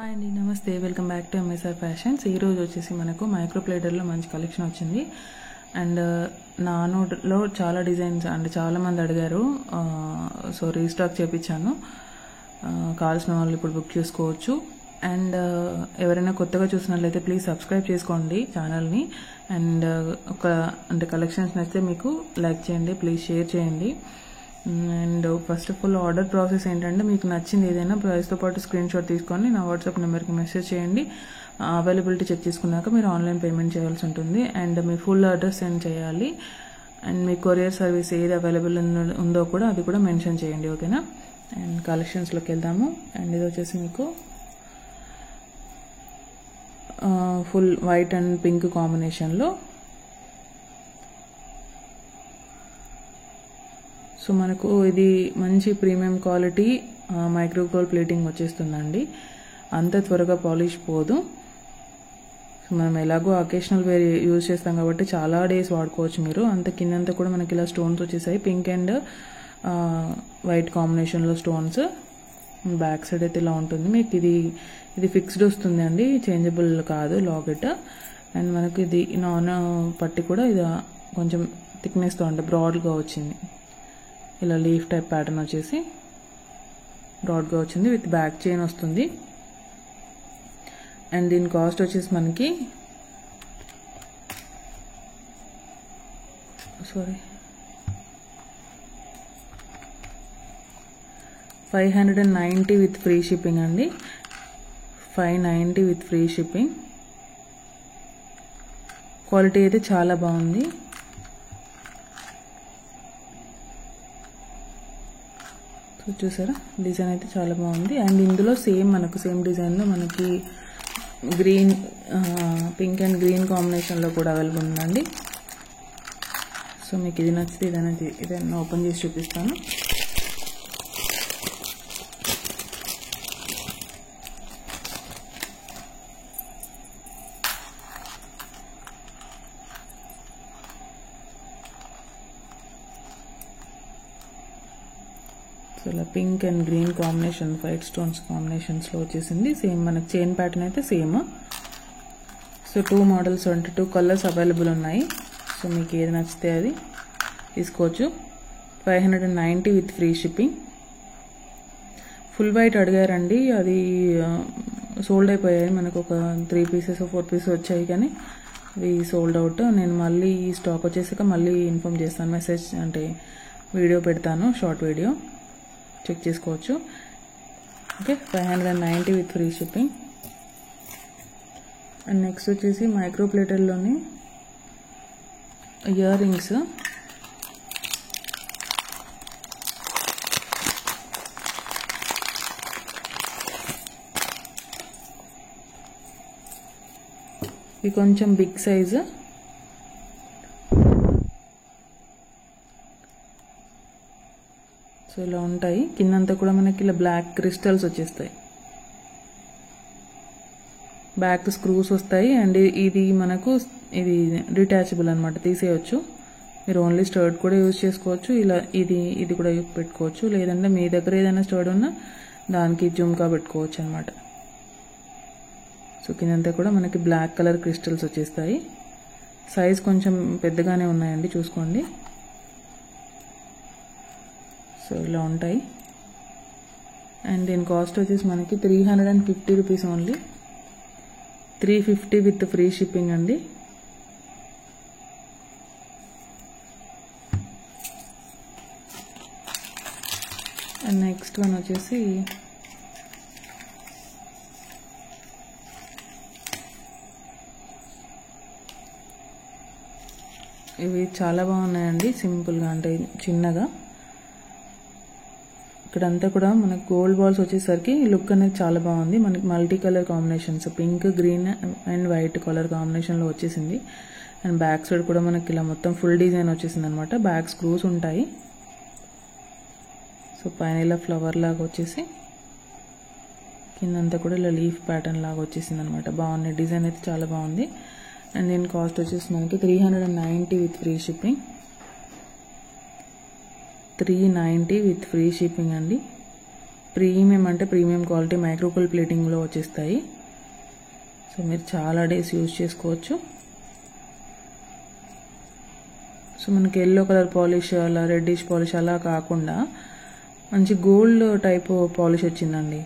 Hi అండి, నమస్తే. Welcome back to MSR fashions. ఈరోజు వచ్చేసి మనకు మైక్రో ప్లేటర్లో మంచి కలెక్షన్ వచ్చింది. అండ్ నానోలో చాలా డిజైన్స్ అంటే చాలామంది అడిగారు, సో రీస్టాక్ చేయించాను. కావాల్సిన వాళ్ళు ఇప్పుడు బుక్ చేసుకోవచ్చు. అండ్ ఎవరైనా కొత్తగా చూసినట్లయితే ప్లీజ్ సబ్స్క్రైబ్ చేసుకోండి ఛానల్ని. అండ్ కలెక్షన్స్ నచ్చితే మీకు లైక్ చేయండి, ప్లీజ్ షేర్ చేయండి. And first of all order process ఏంటంటే, మీకు నచ్చింది ఏదైనా ప్రైస్తో పాటు స్క్రీన్ షాట్ తీసుకొని నా వాట్సాప్ నెంబర్కి మెసేజ్ చేయండి. అవైలబిలిటీ చెక్ చేసుకున్నాక మీరు ఆన్లైన్ పేమెంట్ చేయాల్సి ఉంటుంది. And me full address send చేయాలి. అండ్ మీ కొరియర్ సర్వీస్ ఏది అవైలబుల్ ఉందో కూడా అది కూడా మెన్షన్ చేయండి, ఓకేనా? అండ్ కలెక్షన్స్లోకి వెళ్దాము. అండ్ ఇది వచ్చేసి మీకు ఫుల్ వైట్ అండ్ పింక్ కాంబినేషన్లో. సో మనకు ఇది మంచి ప్రీమియం క్వాలిటీ మైక్రోగోల్డ్ ప్లేటింగ్ వచ్చేస్తుందండి. అంత త్వరగా పాలిష్ పోదు. సో మనం ఎలాగో అకేషనల్ వేర్ యూజ్ చేస్తాం కాబట్టి చాలా డేస్ వాడుకోవచ్చు మీరు. అంత కిందంతా కూడా మనకి ఇలా స్టోన్స్ వచ్చేసాయి, పింక్ అండ్ వైట్ కాంబినేషన్లో స్టోన్స్. బ్యాక్ సైడ్ అయితే ఇలా ఉంటుంది. మీకు ఇది ఫిక్స్డ్ వస్తుంది అండి, చేంజబుల్ కాదు లాకెట్. అండ్ మనకు ఇది నాన్ పట్టి కూడా ఇది కొంచెం థిక్నెస్తో అంటే బ్రాడ్గా వచ్చింది. ఇలా లీఫ్ టైప్ ప్యాటర్న్ వచ్చేసి బ్రాడ్గా వచ్చింది, విత్ బ్యాక్ చైన్ వస్తుంది. అండ్ దీని కాస్ట్ వచ్చేసి మనకి $590 విత్ ఫ్రీ షిప్పింగ్ అండి. 590 విత్ ఫ్రీ షిప్పింగ్. క్వాలిటీ అయితే చాలా బాగుంది. చూసారా, డిజైన్ అయితే చాలా బాగుంది. అండ్ ఇందులో సేమ్ డిజైన్లో మనకి గ్రీన్, పింక్ అండ్ గ్రీన్ కాంబినేషన్లో కూడా అవైలబుల్ ఉందండి. సో మీకు ఇది నచ్చితే ఇదైనా ఓపెన్ చేసి చూపిస్తాను. సో ఇలా pink and green combination, white stones కాంబినేషన్స్లో వచ్చేసింది. సేమ్ మనకి చైన్ ప్యాటర్న్ అయితే సేమ్. సో 2 మోడల్స్ అంటే 2 కలర్స్ అవైలబుల్ ఉన్నాయి. సో మీకు ఏది నచ్చితే అది తీసుకోవచ్చు. 590 with free shipping. Full white అడిగారండి, అది సోల్డ్ అయిపోయాయి. మనకు ఒక 3 పీసెస్ 4 పీసెస్ వచ్చాయి, కానీ అవి సోల్డ్ అవుట్. నేను మళ్ళీ స్టాక్ వచ్చేసాక మళ్ళీ ఇన్ఫామ్ చేస్తాను, మెసేజ్ అంటే వీడియో పెడతాను, షార్ట్ వీడియో చెక్ చేసుకోవచ్చు. Okay, 590 with free shipping. And next వచ్చేసి మైక్రో ప్లేటర్లోని ఇయర్ రింగ్స్. ఇది కొంచెం బిగ్ సైజు. సో ఇలా ఉంటాయి. కిందంతా కూడా మనకి ఇలా బ్లాక్ క్రిస్టల్స్ వచ్చేస్తాయి, బ్యాక్ స్క్రూస్ వస్తాయి. అండ్ ఇది మనకు ఇది డిటాచబుల్ అనమాట, తీసేయచ్చు. మీరు ఓన్లీ స్టర్డ్ కూడా యూజ్ చేసుకోవచ్చు. ఇలా ఇది కూడా పెట్టుకోవచ్చు, లేదంటే మీ దగ్గర ఏదైనా స్టర్డ్ ఉన్నా దానికి జుమ్కా పెట్టుకోవచ్చు అనమాట. సో కిందంతా కూడా మనకి బ్లాక్ కలర్ క్రిస్టల్స్ వచ్చేస్తాయి. సైజ్ కొంచెం పెద్దగానే ఉన్నాయండి, చూసుకోండి. సో ఇలా ఉంటాయి. అండ్ దీని కాస్ట్ వచ్చేసి మనకి 350 rupees only. 350 with free shipping అండి. అండ్ నెక్స్ట్ వన్ వచ్చేసి ఇవి చాలా బాగున్నాయండి, సింపుల్గా అంటే చిన్నగా. ఇక్కడంతా కూడా మనకు గోల్డ్ బాల్స్ వచ్చేసరికి లుక్ అనేది చాలా బాగుంది. మనకి multi colour combinations, pink, green and white colour కాంబినేషన్లో వచ్చేసింది. అండ్ బ్యాక్ సైడ్ కూడా మనకి ఇలా మొత్తం ఫుల్ డిజైన్ వచ్చేసింది అనమాట. బ్యాక్ స్క్రూస్ ఉంటాయి. సో పైన ఇలా ఫ్లవర్ లాగా వచ్చేసి కిందంతా కూడా ఇలా లీఫ్ ప్యాటర్న్ లాగా వచ్చేసింది అనమాట. బాగుంది, డిజైన్ అయితే చాలా బాగుంది. అండ్ దీని కాస్ట్ వచ్చేసి మనకి 390 with free shipping. 390 with free shipping అండి. ప్రీమియం అంటే ప్రీమియం క్వాలిటీ మైక్రోకూల్ ప్లేటింగ్లో వచ్చేస్తాయి. సో మీరు చాలా డేస్ యూజ్ చేసుకోవచ్చు. సో మనకి ఎల్లో కలర్ పాలిష్ అలా రెడ్డిష్ పాలిష్ అలా కాకుండా మంచి గోల్డ్ టైప్ పాలిష్ వచ్చిందండి.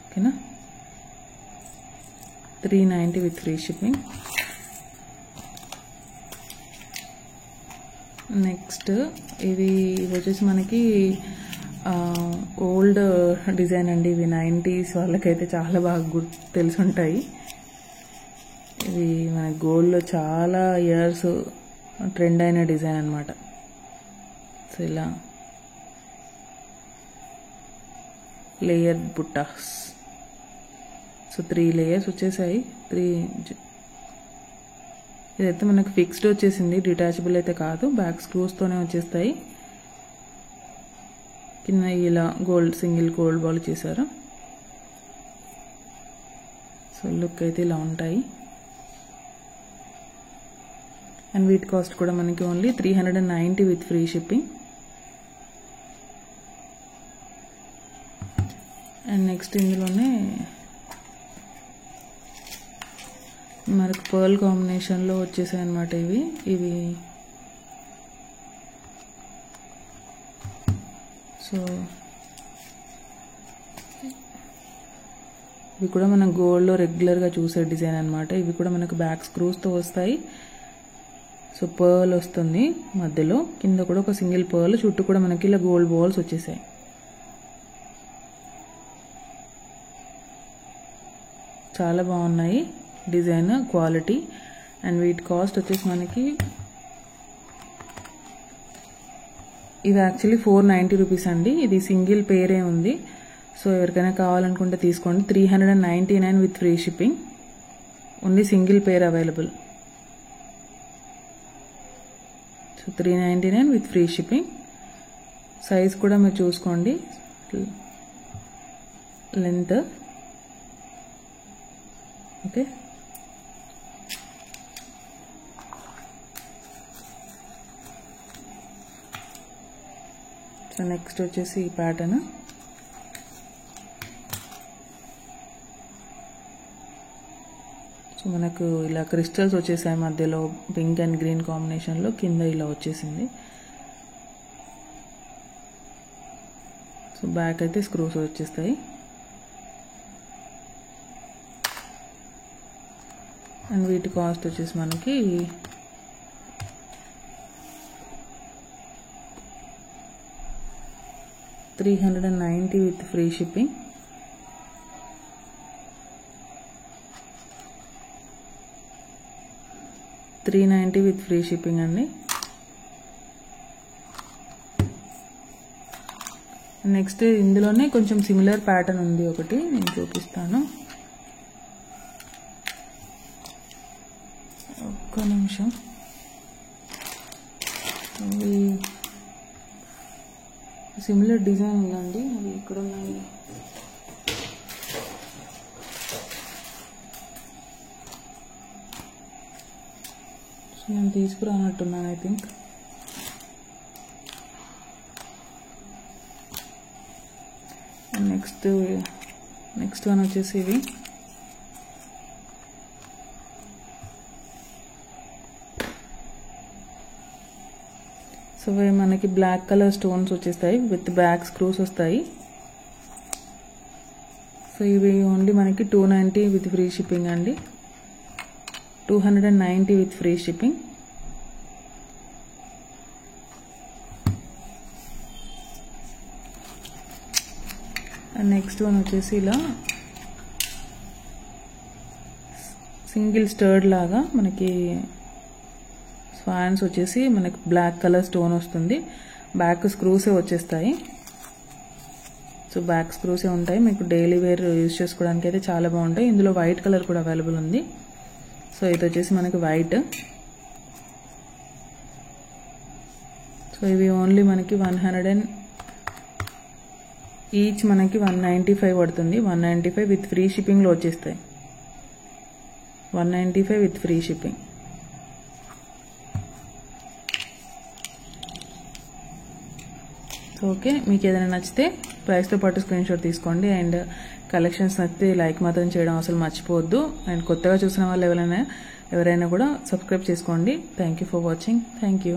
ఓకేనా, 390 విత్ ఫ్రీ షిప్పింగ్. నెక్స్ట్ ఇవి వచ్చేసి మనకి ఓల్డ్ డిజైన్ అండి. ఇవి 90s వాళ్ళకైతే చాలా బాగా తెలిసి ఉంటాయి. ఇవి మన గోల్డ్లో చాలా ఇయర్స్ ట్రెండ్ అయిన డిజైన్ అనమాట. సో ఇలా లేయర్ బుట్టాస్. సో 3 లేయర్స్ వచ్చేసాయి. ఇదైతే మనకు ఫిక్స్డ్ వచ్చేసింది, డిటాచబుల్ అయితే కాదు, బ్యాక్ స్క్రూస్తోనే వచ్చేస్తాయి. కింద ఇలా సింగిల్ గోల్డ్ బాల్ చేశారు. సో లుక్ అయితే ఇలా ఉంటాయి. అండ్ వీటి కాస్ట్ కూడా మనకి only 390 with free shipping. And next ఇందులోనే మనకు పర్ల్ కాంబినేషన్లో వచ్చేసాయి అన్నమాట. ఇవి సో ఇవి కూడా మనం గోల్డ్లో రెగ్యులర్గా చూసే డిజైన్ అనమాట. ఇవి కూడా మనకు బ్యాక్ స్క్రూస్తో వస్తాయి. సో పర్ల్ వస్తుంది మధ్యలో, కింద కూడా ఒక సింగిల్ పర్ల్, చుట్టూ కూడా మనకి ఇలా గోల్డ్ బాల్స్ వచ్చేసాయి. చాలా బాగున్నాయి డిజైన్, క్వాలిటీ. అండ్ వీటి కాస్ట్ వచ్చేసి మనకి ఇది యాక్చువల్లీ 490 రూపీస్ అండి. ఇది సింగిల్ పేరే ఉంది. సో ఎవరికైనా కావాలనుకుంటే తీసుకోండి. 399 with free shipping. Only single pair available. So 399 with free shipping. Size కూడా మీరు చూసుకోండి, లెంత్. ఓకే, సో నెక్స్ట్ వచ్చేసి ఈ ప్యాటర్న్. సో మనకు ఇలా క్రిస్టల్స్ వచ్చేసాయి మధ్యలో, పింక్ అండ్ గ్రీన్ కాంబినేషన్లో, కింద ఇలా వచ్చేసింది. సో బ్యాక్ అయితే స్క్రూస్ వచ్చేస్తాయి. అండ్ వీటి కాస్ట్ వచ్చేసి మనకి $390 with free shipping. $390 with free shipping అండి. నెక్స్ట్ ఇందులోనే కొంచెం సిమిలర్ ప్యాటర్న్ ఉంది ఒకటి, నేను చూపిస్తాను. ఒక్క నిమిషం. సిమిలర్ డిజైన్ ఉందండి, అవి ఇక్కడ ఉన్నాయి. సో నేను తీసుకురానట్టున్నాను ఐ థింక్. నెక్స్ట్ వన్ వచ్చేసి ఇవి సో మనకి బ్లాక్ కలర్ స్టోన్స్ వచ్చేస్తాయి, విత్ బ్యాక్ స్క్రూస్ వస్తాయి. సో ఇవి ఓన్లీ మనకి 290 విత్ ఫ్రీ షిప్పింగ్ అండి. 290 with free shipping. And next one వచ్చేసి ఇలా సింగిల్ స్టర్డ్ లాగా మనకి స్వాన్స్ వచ్చేసి మనకి బ్లాక్ కలర్ స్టోన్ వస్తుంది, బ్యాక్ స్క్రూసే వచ్చేస్తాయి. సో బ్యాక్ స్క్రూసే ఉంటాయి, మీకు డైలీ వేర్ యూజ్ చేసుకోవడానికి అయితే చాలా బాగుంటాయి. ఇందులో వైట్ కలర్ కూడా అవైలబుల్ ఉంది. సో ఇది వచ్చేసి మనకి వైట్. సో ఇవి ఓన్లీ మనకి 100 ఈచ్ మనకి 195 పడుతుంది. 195 విత్ ఫ్రీ షిప్పింగ్లో వచ్చేస్తాయి. 195 with free shipping. So okay, మీకు ఏదైనా నచ్చితే ప్రైస్తో పాటు స్క్రీన్ షాట్ తీసుకోండి. అండ్ కలెక్షన్స్ నచ్చితే లైక్ మాత్రం చేయడం అసలు మర్చిపోవద్దు. అండ్ కొత్తగా చూసిన వాళ్ళు ఎవరైనా కూడా సబ్స్క్రైబ్ చేసుకోండి. Thank you for watching. Thank you.